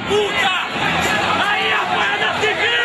puta! Aí a Guarda Civil!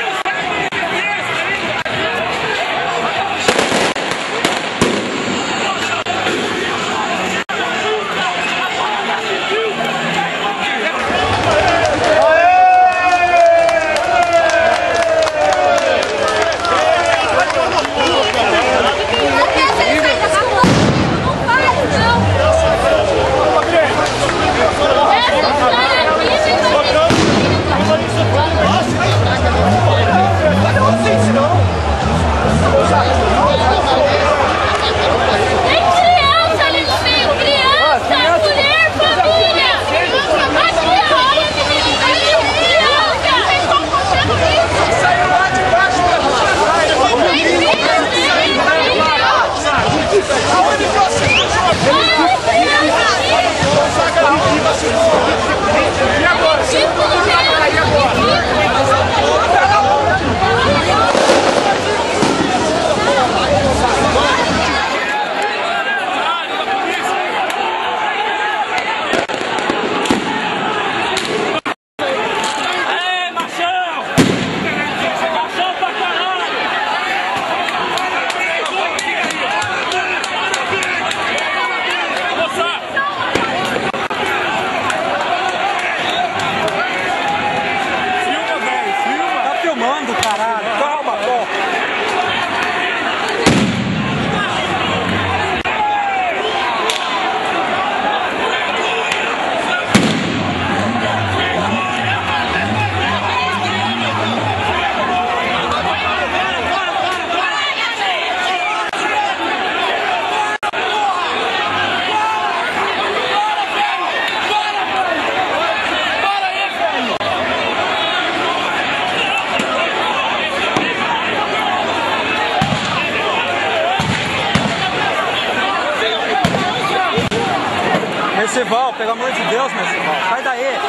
Mercival, pelo amor de Deus, Mercival, sai daí,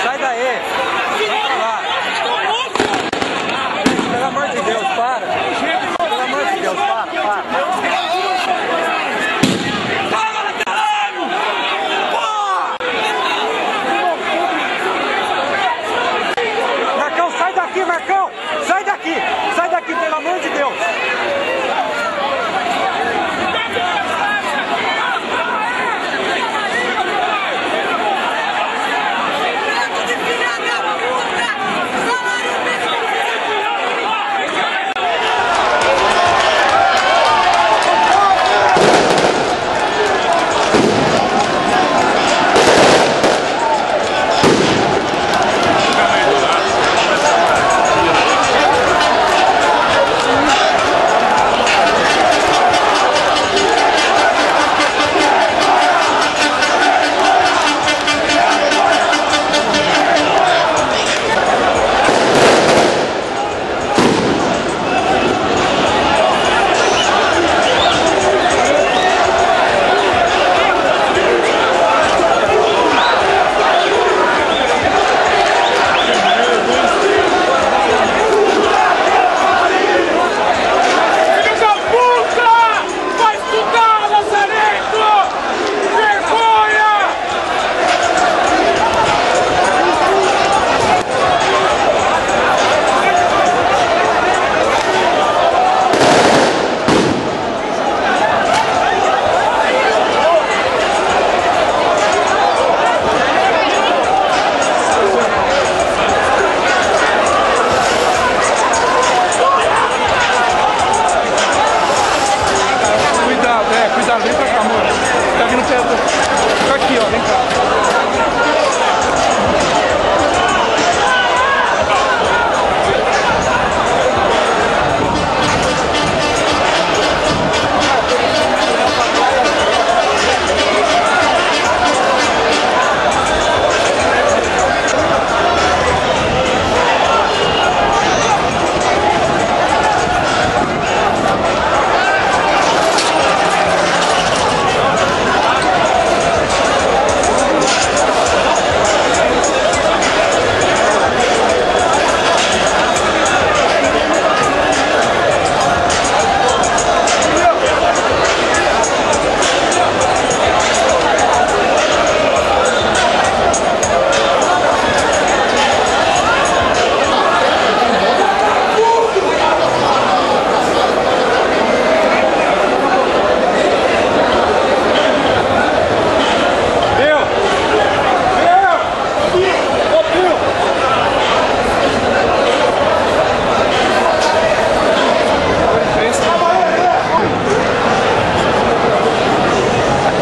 sai daí, vai pra lá. Pelo amor de Deus, para. Pelo amor de Deus, para. Marcão, sai daqui, Marcão, sai daqui, pelo amor de Deus.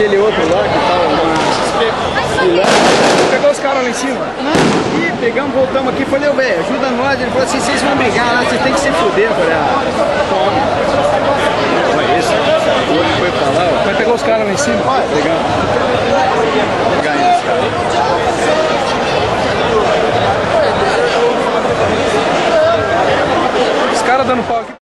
aquele outro lá que tava pegou os caras lá em cima. E pegamos, voltamos aqui, falei, velho, ajuda nós. Ele falou assim, vocês vão brigar lá, vocês têm que se fuder. Eu falei, toma. Olha isso, o outro foi pra lá, ó. Vai pegar os caras lá em cima.